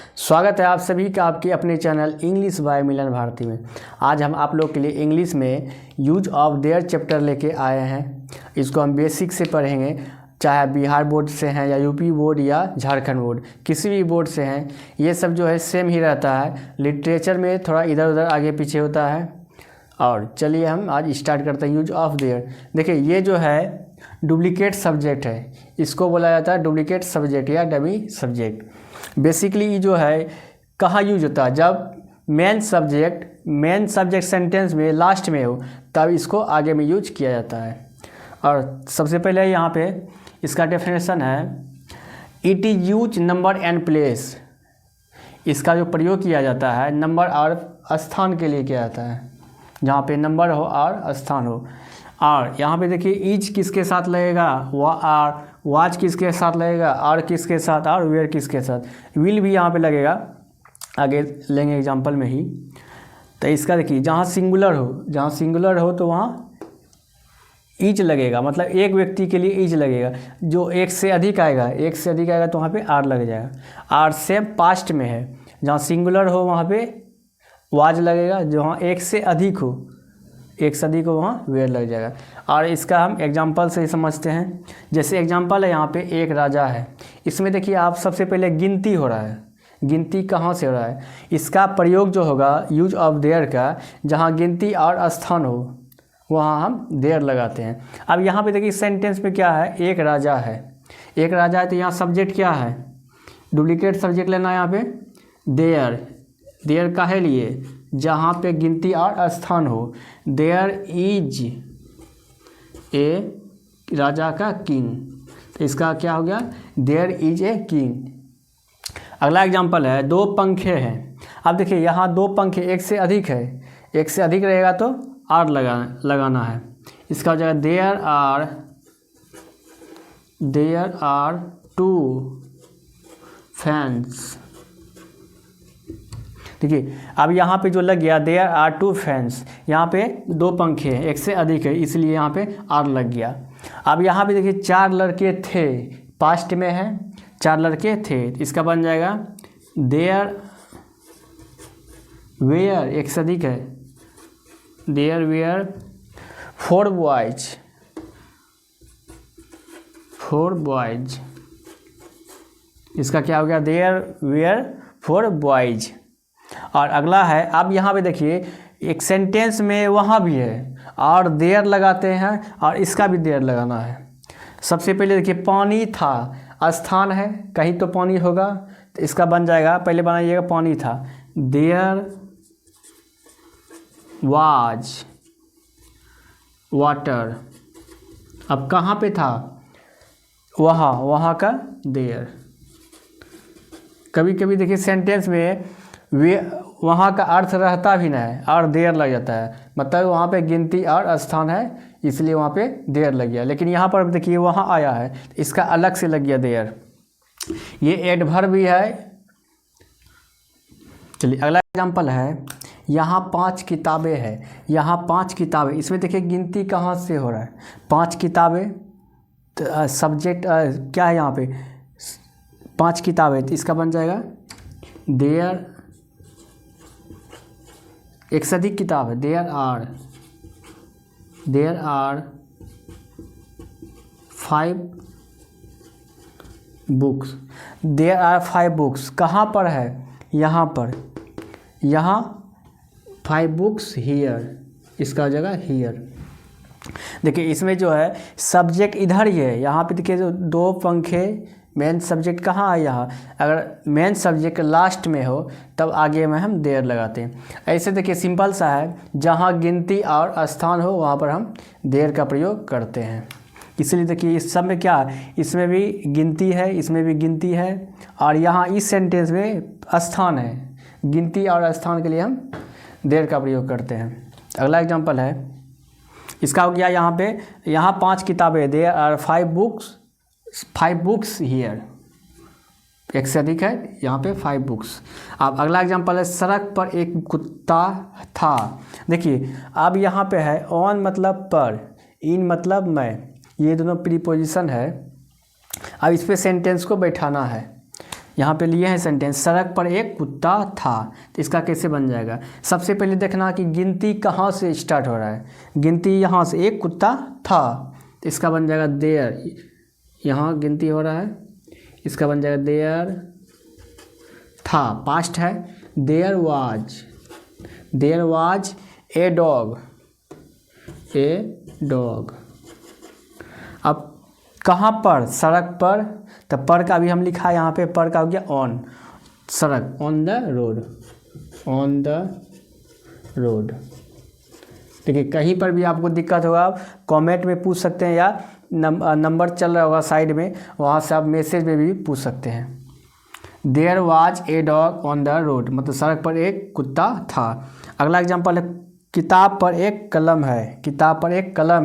स्वागत है आप सभी का आपके अपने चैनल इंग्लिश बाय मिलन भारती में। आज हम आप लोग के लिए इंग्लिश में यूज ऑफ देयर चैप्टर लेके आए हैं। इसको हम बेसिक से पढ़ेंगे, चाहे बिहार बोर्ड से हैं या यूपी बोर्ड या झारखंड बोर्ड, किसी भी बोर्ड से हैं। ये सब जो है सेम ही रहता है, लिटरेचर में थोड़ा इधर उधर आगे पीछे होता है। और चलिए हम आज स्टार्ट करते हैं। यूज ऑफ देयर, देखिए ये जो है डुप्लीकेट सब्जेक्ट है, इसको बोला जाता है डुप्लीकेट सब्जेक्ट या डमी सब्जेक्ट। बेसिकली जो है कहाँ यूज होता है, जब मेन सब्जेक्ट सेंटेंस में लास्ट में हो तब इसको आगे में यूज किया जाता है। और सबसे पहले यहाँ पे इसका डेफिनेशन है, it is use number and place. इसका जो प्रयोग किया जाता है नंबर और स्थान के लिए किया जाता है, जहाँ पे नंबर हो और स्थान हो। और यहाँ पे देखिए ईच किसके साथ लगेगा, और वाच किसके साथ लगेगा, और किसके साथ, और वेयर किसके साथ, विल भी यहाँ पे लगेगा, आगे लेंगे एग्जांपल में ही। तो इसका देखिए जहाँ सिंगुलर हो तो वहाँ ईच लगेगा, मतलब एक व्यक्ति के लिए ईच लगेगा। जो एक से अधिक आएगा तो वहाँ पे आर लग जाएगा। और सेम पास्ट में है, जहाँ सिंगुलर हो वहाँ पे वाज लगेगा, जहाँ एक से अधिक हो वहाँ वेयर लग जाएगा। और इसका हम एग्जांपल से ही समझते हैं। जैसे एग्जांपल है यहाँ पे एक राजा है, इसमें देखिए आप सबसे पहले गिनती हो रहा है। गिनती कहाँ से हो रहा है, इसका प्रयोग जो होगा यूज ऑफ देयर का, जहाँ गिनती और स्थान हो वहाँ हम देयर लगाते हैं। अब यहाँ पे देखिए सेंटेंस में क्या है, एक राजा है तो यहाँ सब्जेक्ट क्या है, डुप्लीकेट सब्जेक्ट लेना है यहाँ पे देयर काहे लिए, जहाँ पे गिनती और स्थान हो। देयर इज ए राजा का किंग, तो इसका क्या हो गया, देयर इज ए किंग। अगला एग्जांपल है, दो पंखे हैं। अब देखिए यहाँ दो पंखे, एक से अधिक रहेगा तो आर लगाना है। इसका हो जाएगा देयर आर टू फैंस। देखिए अब यहाँ पे जो लग गया देयर आर टू फैंस, यहाँ पे दो पंखे हैं, एक से अधिक है, इसलिए यहाँ पे आर लग गया। अब यहाँ पे देखिए चार लड़के थे, पास्ट में है, चार लड़के थे, इसका बन जाएगा देयर वेयर, एक से अधिक है, देयर वेयर फोर बॉयज। इसका क्या हो गया, देयर वेयर फोर बॉयज। और अगला है, अब यहाँ पे देखिए एक सेंटेंस में वहाँ भी है और देयर लगाते हैं, और इसका भी देयर लगाना है। सबसे पहले देखिए पानी था, स्थान है, कहीं तो पानी होगा, तो इसका बन जाएगा, पहले बनाइएगा पानी था, देयर वाज वाटर। अब कहाँ पे था, वहाँ का देयर। कभी कभी देखिए सेंटेंस में वहाँ का अर्थ रहता भी नहीं है और देयर लग जाता है, मतलब वहाँ पे गिनती और स्थान है, इसलिए वहाँ पे देयर लग गया। लेकिन यहाँ पर देखिए वहाँ आया है, इसका अलग से लग गया देयर। ये एडवर्ब भी है। चलिए अगला एग्जांपल है, यहाँ 5 किताबें हैं, यहाँ 5 किताबें। इसमें देखिए गिनती कहाँ से हो रहा है, 5 किताबें, तो सब्जेक्ट क्या है यहाँ पे, 5 किताबें, तो इसका बन जाएगा देयर, एक से अधिक किताब है, there are 5 books. There are 5 books कहाँ पर है, यहाँ पर, यहाँ 5 बुक्स हियर, इसका जगह हियर। देखिए इसमें जो है सब्जेक्ट इधर ही है, यहाँ पे देखिए जो दो पंखे, मेन सब्जेक्ट कहाँ है यहाँ, अगर मेन सब्जेक्ट लास्ट में हो तब आगे में हम देयर लगाते हैं। ऐसे देखिए सिंपल सा है, जहाँ गिनती और स्थान हो वहाँ पर हम देयर का प्रयोग करते हैं। इसलिए देखिए इस सब में क्या है, इसमें भी गिनती है, इसमें भी गिनती है, और यहाँ इस सेंटेंस में स्थान है, गिनती और स्थान के लिए हम देयर का प्रयोग करते हैं। अगला एग्जाम्पल है, इसका हो गया यहाँ पे, यहाँ 5 किताबें, देयर आर 5 बुक्स हियर, एक से अधिक है, यहाँ पे 5 बुक्स। अब अगला एग्जांपल है, सड़क पर एक कुत्ता था। देखिए अब यहाँ पे है ऑन मतलब पर, इन मतलब मैं, ये दोनों प्रीपोजिशन है। अब इस पे सेंटेंस को बैठाना है। यहाँ पे लिए हैं सेंटेंस, सड़क पर एक कुत्ता था, तो इसका कैसे बन जाएगा। सबसे पहले देखना कि गिनती कहाँ से स्टार्ट हो रहा है, गिनती यहाँ से, एक कुत्ता था, तो इसका बन जाएगा देयर, यहाँ गिनती हो रहा है, इसका बन जाएगा देयर था, पास्ट है, देयर वाज ए डॉग। अब कहाँ पर, सड़क पर, तो पर का भी हम लिखा है यहाँ पे, पर का हो गया ऑन, सड़क, ऑन द रोड। देखिए कहीं पर भी आपको दिक्कत होगा कमेंट में पूछ सकते हैं, या नंबर चल रहा होगा साइड में, वहाँ से आप मैसेज में भी पूछ सकते हैं। There was a dog on the road, मतलब सड़क पर एक कुत्ता था। अगला एग्जाम्पल है, किताब पर एक कलम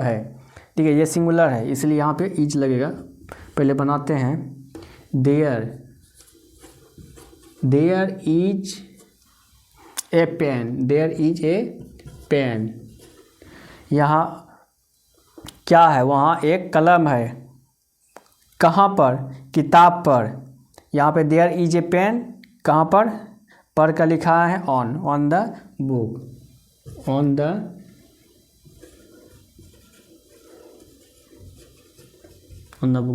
है, ठीक है, ये सिंगुलर है इसलिए यहाँ पे इज लगेगा। पहले बनाते हैं, देयर इज ए पेन, यहाँ क्या है, वहाँ एक कलम है, कहाँ पर, किताब पर, यहाँ पे देयर इज ए पेन, कहाँ पर का लिखा है ऑन द बुक।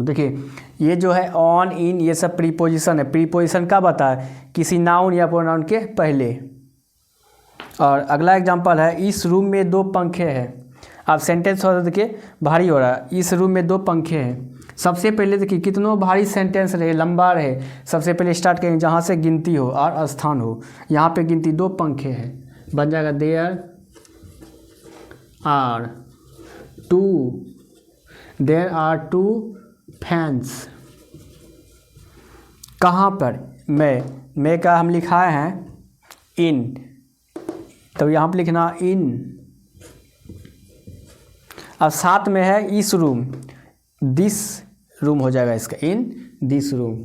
देखिए ये जो है ऑन, इन, ये सब प्रीपोजिशन है। प्रीपोजिशन कब आता है, किसी नाउन या प्रोनाउन के पहले। और अगला एग्जांपल है, इस रूम में 2 पंखे हैं। अब सेंटेंस हो देखिए भारी हो रहा है, इस रूम में 2 पंखे हैं। सबसे पहले देखिए कितनों भारी सेंटेंस रहे, लंबा रहे, सबसे पहले स्टार्ट करेंगे जहाँ से गिनती हो और स्थान हो। यहाँ पे गिनती 2 पंखे हैं, बन जाएगा देयर आर 2 फैंस। कहाँ पर, मैं का हम लिखाए हैं इन, तो यहाँ पर लिखना इन। अब साथ में है इस रूम, दिस रूम हो जाएगा इसका, इन दिस रूम,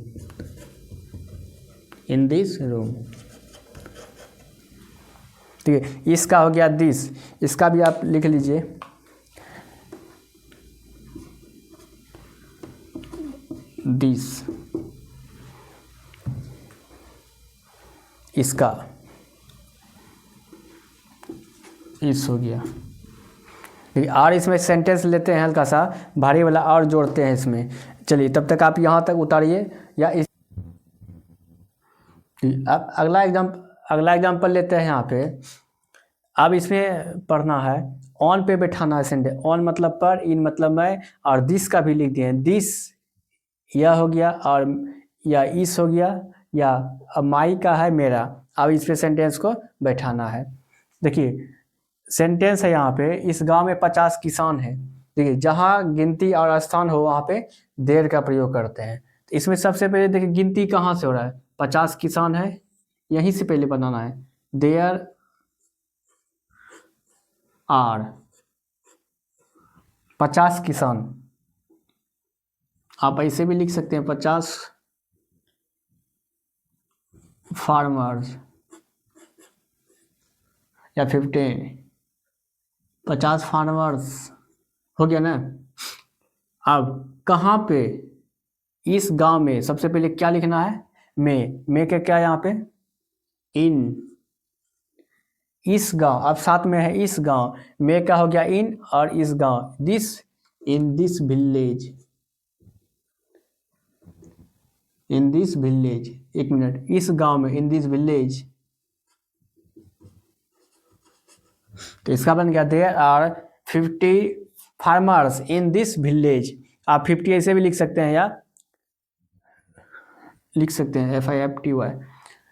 ठीक है। इसका हो गया दिस, इसका भी आप लिख लीजिए, दिस, इसका इस हो गया। और इसमें सेंटेंस लेते हैं हल्का सा भारी वाला और जोड़ते हैं इसमें। चलिए तब तक आप यहाँ तक उतारिए, या इस अब अगला एग्जाम्पल लेते हैं यहाँ पे। अब इसमें पढ़ना है, ऑन पे बैठाना है सेंटेंस, ऑन मतलब पर, इन मतलब मैं, और दिस का भी लिख दिए, दिस यह हो गया, और या इस हो गया, या माई का है मेरा। अब इस पे सेंटेंस को बैठाना है। देखिए सेंटेंस है यहाँ पे, इस गांव में 50 किसान हैं। देखिए जहाँ गिनती और स्थान हो वहाँ पे देर का प्रयोग करते हैं। तो इसमें सबसे पहले देखिए गिनती कहाँ से हो रहा है, 50 किसान है, यहीं से पहले बनाना है, देयर आर 50 किसान। आप ऐसे भी लिख सकते हैं 50 फार्मर्स, या 50 फार्मर्स हो गया ना। अब कहाँ पे, इस गांव में सबसे पहले क्या लिखना है, मैं के क्या यहाँ पे इन, इस गांव, अब साथ में है इस गांव, मैं का हो गया इन, और इस गांव दिस, इन दिस विलेज, एक मिनट, इस गांव में, इन दिस विलेज, तो इसका बन गया there are 50 farmers in this village. आप 50 ऐसे भी लिख सकते हैं, या लिख सकते हैं FIFTY।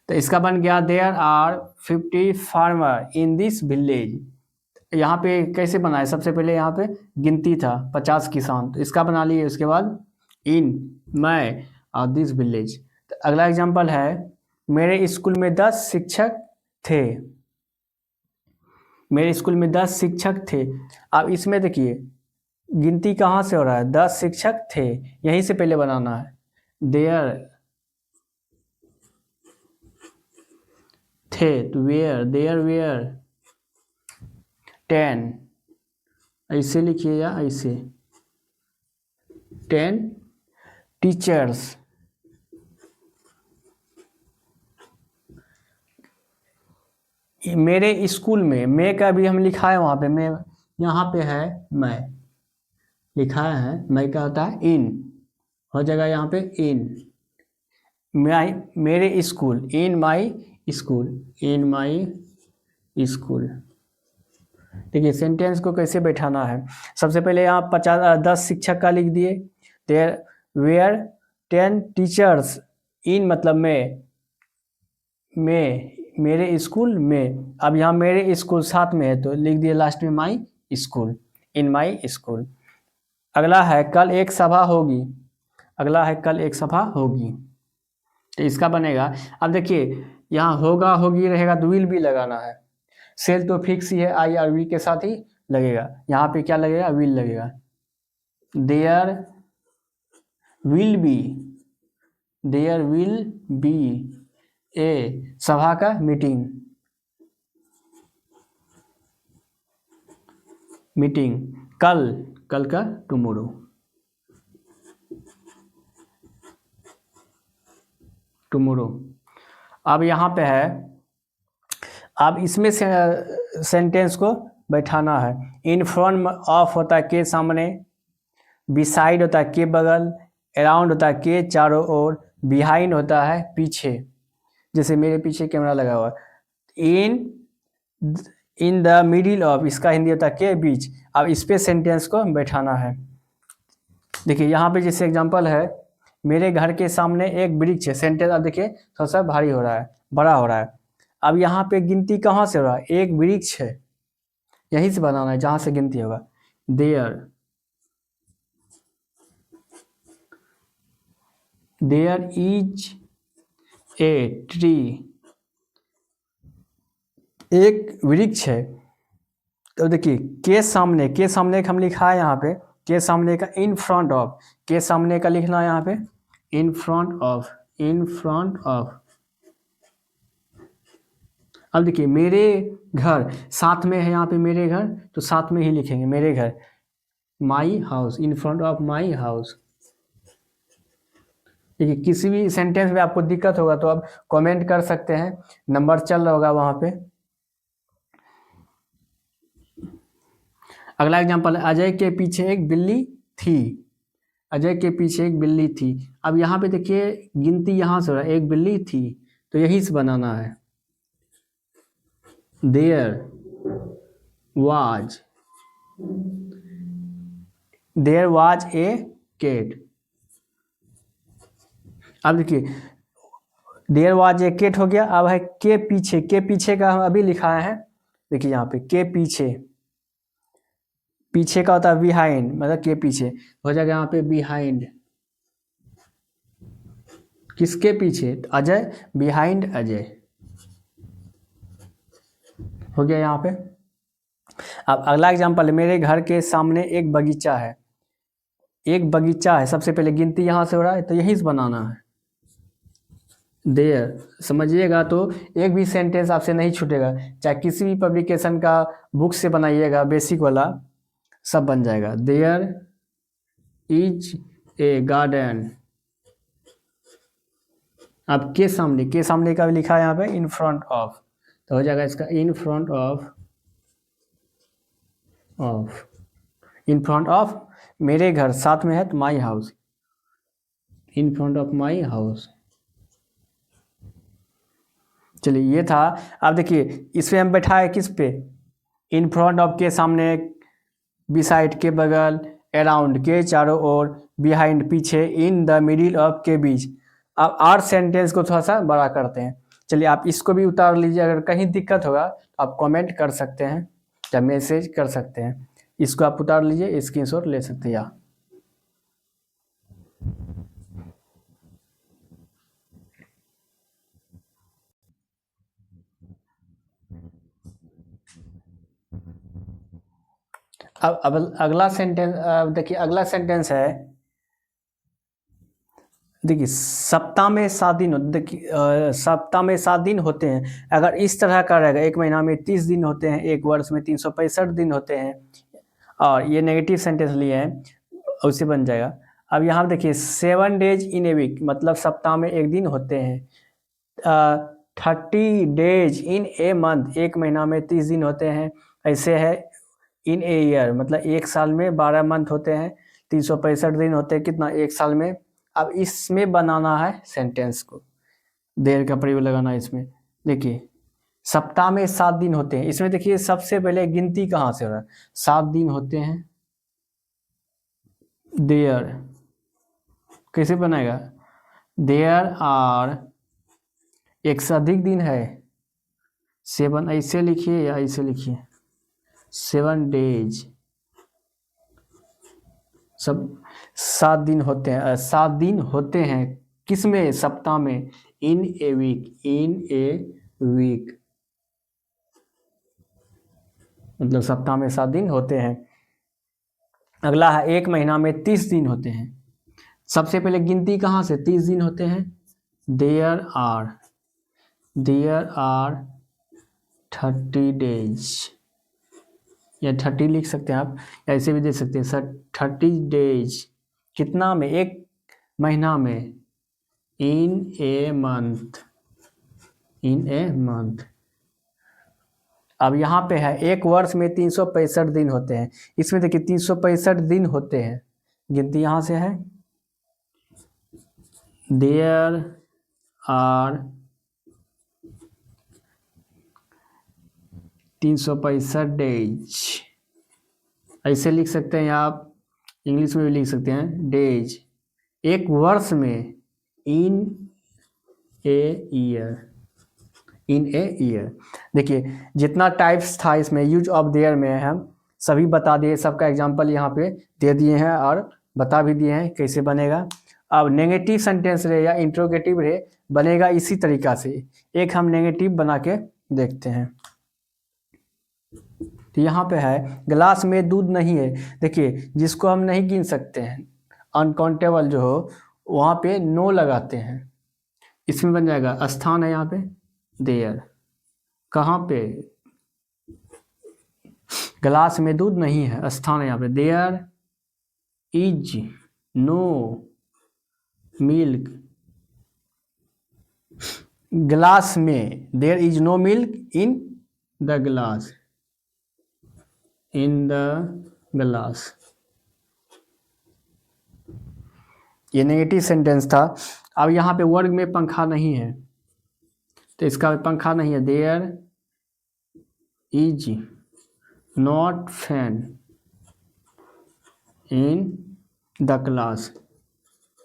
तो इसका बन गया there are 50 farmer in this village. यहाँ पे कैसे बनाए, सबसे पहले यहाँ पे गिनती था 50 किसान, तो इसका बना लिए, उसके बाद इन, मैं, और दिस विलेज। तो अगला एग्जांपल है, मेरे स्कूल में 10 शिक्षक थे, मेरे स्कूल में 10 शिक्षक थे। अब इसमें देखिए गिनती कहाँ से हो रहा है, 10 शिक्षक थे, यहीं से पहले बनाना है, देयर थे, तो वेयर, देयर वेयर 10, ऐसे लिखिए या ऐसे, 10 टीचर्स मेरे स्कूल में, मैं का भी हम लिखा है वहाँ पे, मैं यहाँ पे है मैं लिखा है, मैं का होता है इन, हो जाएगा यहाँ पे इन माई, मेरे school, in my school, in my school. देखिए सेंटेंस को कैसे बैठाना है। सबसे पहले यहाँ 10 शिक्षक का लिख दिए। देयर वेयर 10 टीचर्स इन, मतलब मैं मेरे स्कूल में। अब यहाँ मेरे स्कूल साथ में है तो लिख दिए लास्ट में my school, in my school. अगला है कल एक सभा होगी, अगला है कल एक सभा होगी, तो इसका बनेगा। अब देखिए यहाँ होगा होगी रहेगा तो विल भी लगाना है। सेल तो फिक्स ही है, आई और वी के साथ ही लगेगा। यहाँ पे क्या लगेगा, विल लगेगा। There will be, there will be a सभा का मीटिंग, मीटिंग कल, कल का टुमारो, टुमारो। अब यहाँ पे है, अब इसमें से सेंटेंस को बैठाना है। इन फ्रंट ऑफ होता है के सामने, बिसाइड होता है के बगल, अराउंड होता है के चारों ओर, बिहाइंड होता है पीछे, जैसे मेरे पीछे कैमरा लगा हुआ है। इन द मिडिल ऑफ, इसका हिंदी होता है के बीच। अब इस पे सेंटेंस को बैठाना है। देखिए यहाँ पे जैसे एग्जांपल है, मेरे घर के सामने एक वृक्ष है। सेंटेंस अब देखिए थोड़ा सा भारी हो रहा है, बड़ा हो रहा है। अब यहाँ पे गिनती कहाँ से हो रहा है, एक वृक्ष है, यहीं से बनाना है जहाँ से गिनती होगा। देयर इज ए ट्री, एक वृक्ष है। तो देखिए के सामने, के सामने का हम लिखा है यहाँ पे, के सामने का इन फ्रंट ऑफ, के सामने का लिखना है यहाँ पे in front of, in front of. अब देखिए मेरे घर साथ में है, यहाँ पे मेरे घर तो साथ में ही लिखेंगे मेरे घर, my house, in front of my house. देखिए किसी भी सेंटेंस में आपको दिक्कत होगा तो आप कमेंट कर सकते हैं, नंबर चल रहा होगा वहाँ पे। अगला एग्जांपल है, अजय के पीछे एक बिल्ली थी, अजय के पीछे एक बिल्ली थी। अब यहाँ पे देखिए गिनती यहाँ से हो रहा है, एक बिल्ली थी तो यही से बनाना है। There was, there was a cat. अब देखिए देयर वाज ए कैट हो गया। अब है के पीछे, के पीछे का हम अभी लिखा है, देखिए यहाँ पे के पीछे, पीछे का होता है बिहाइंड, मतलब के पीछे हो जाएगा यहाँ पे बिहाइंड। किसके पीछे, अजय, बिहाइंड अजय हो गया यहाँ पे। अब अगला एग्जांपल है, मेरे घर के सामने एक बगीचा है, एक बगीचा है। सबसे पहले गिनती यहाँ से हो रहा है तो यहीं से बनाना है। देयर, समझिएगा तो एक भी सेंटेंस आपसे नहीं छूटेगा, चाहे किसी भी पब्लिकेशन का बुक से बनाइएगा, बेसिक वाला सब बन जाएगा। There is a garden. अब के सामने, के सामने का भी लिखा है यहाँ पे इन फ्रंट ऑफ, तो हो जाएगा इसका in front of, of, in front of मेरे घर, साथ में है तो my house, in front of my house. चलिए ये था। अब देखिए इसमें हम बैठाए किस पे, इन फ्रंट ऑफ के सामने, बिसाइड के बगल, अराउंड के चारों ओर, बिहाइंड पीछे, इन द मिडिल ऑफ के बीच। अब आर सेंटेंस को थोड़ा सा बड़ा करते हैं। चलिए आप इसको भी उतार लीजिए, अगर कहीं दिक्कत होगा तो आप कमेंट कर सकते हैं या मैसेज कर सकते हैं। इसको आप उतार लीजिए, स्क्रीनशॉट ले सकते हैं। अब अगला सेंटेंस, देखिए अगला सेंटेंस है, देखिए सप्ताह में 7 दिन, देखिए सप्ताह में 7 दिन होते हैं। अगर इस तरह का रहेगा, एक महीना में 30 दिन होते हैं, एक वर्ष में 365 दिन होते हैं, और ये नेगेटिव सेंटेंस लिए हैं, उससे बन जाएगा। अब यहाँ देखिए 7 डेज इन ए वीक, मतलब सप्ताह में एक दिन होते हैं। 30 डेज इन ए मंथ, एक महीना में 30 दिन होते हैं। ऐसे है इन ए ईयर, मतलब एक साल में 12 मंथ होते हैं, 365 दिन होते हैं कितना, एक साल में। अब इसमें बनाना है सेंटेंस को, देर का प्रयोग लगाना है इसमें। देखिए सप्ताह में 7 दिन होते हैं, इसमें देखिए सबसे पहले गिनती कहाँ से हो रहा है, 7 दिन होते हैं। देयर कैसे बनाएगा, देयर आर, एक से अधिक दिन है 7, ऐसे लिखिए या ऐसे लिखिए 7 डेज, सब 7 दिन होते हैं, 7 दिन होते हैं किस में, सप्ताह में, इन a week, in a week, मतलब सप्ताह में 7 दिन होते हैं। अगला है एक महीना में 30 दिन होते हैं, सबसे पहले गिनती कहाँ से, 30 दिन होते हैं। देयर आर 30 डेज, या 30 लिख सकते हैं आप, ऐसे भी दे सकते हैं सर। 30 डेज कितना में, एक महीना में, इन a month, in a month. अब यहाँ पे है एक वर्ष में 365 दिन होते हैं, इसमें देखिए 365 दिन होते हैं, गिनती यहाँ से है। देयर आर 365 डेज, ऐसे लिख सकते हैं आप, इंग्लिश में भी लिख सकते हैं डेज, एक वर्ष में, इन a year, in a year. देखिए जितना टाइप्स था इसमें यूज ऑफ देयर में हम सभी बता दिए, सबका एग्जांपल यहाँ पे दे दिए हैं और बता भी दिए हैं कैसे बनेगा। अब नेगेटिव सेंटेंस रहे या इंट्रोगेटिव रहे, बनेगा इसी तरीका से। एक हम नेगेटिव बना के देखते हैं। तो यहाँ पे है गिलास में दूध नहीं है, देखिए जिसको हम नहीं गिन सकते हैं, अनकाउंटेबल जो हो, वहाँ पे नो लगाते हैं, इसमें बन जाएगा स्थान है यहाँ पे देयर, कहाँ पे, गिलास में दूध नहीं है, स्थान है यहाँ पे, देयर इज नो मिल्क, गिलास में, there is no milk in the glass, in the गिलास। ये नेगेटिव सेंटेंस था। अब यहाँ पे वर्ग में पंखा नहीं है, तो इसका पंखा नहीं है, there is not fan in the class,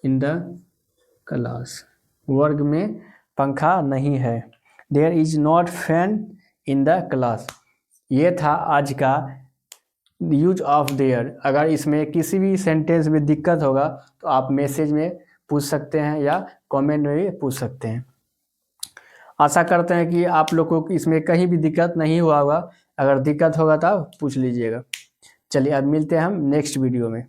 in the class, वर्ग में पंखा नहीं है, there is not fan in the class. ये था आज का यूज ऑफ देयर। अगर इसमें किसी भी सेंटेंस में दिक्कत होगा तो आप मैसेज में पूछ सकते हैं या कमेंट में भी पूछ सकते हैं। आशा करते हैं कि आप लोगों को इसमें कहीं भी दिक्कत नहीं हुआ होगा, अगर दिक्कत होगा तो पूछ लीजिएगा। चलिए अब मिलते हैं हम नेक्स्ट वीडियो में।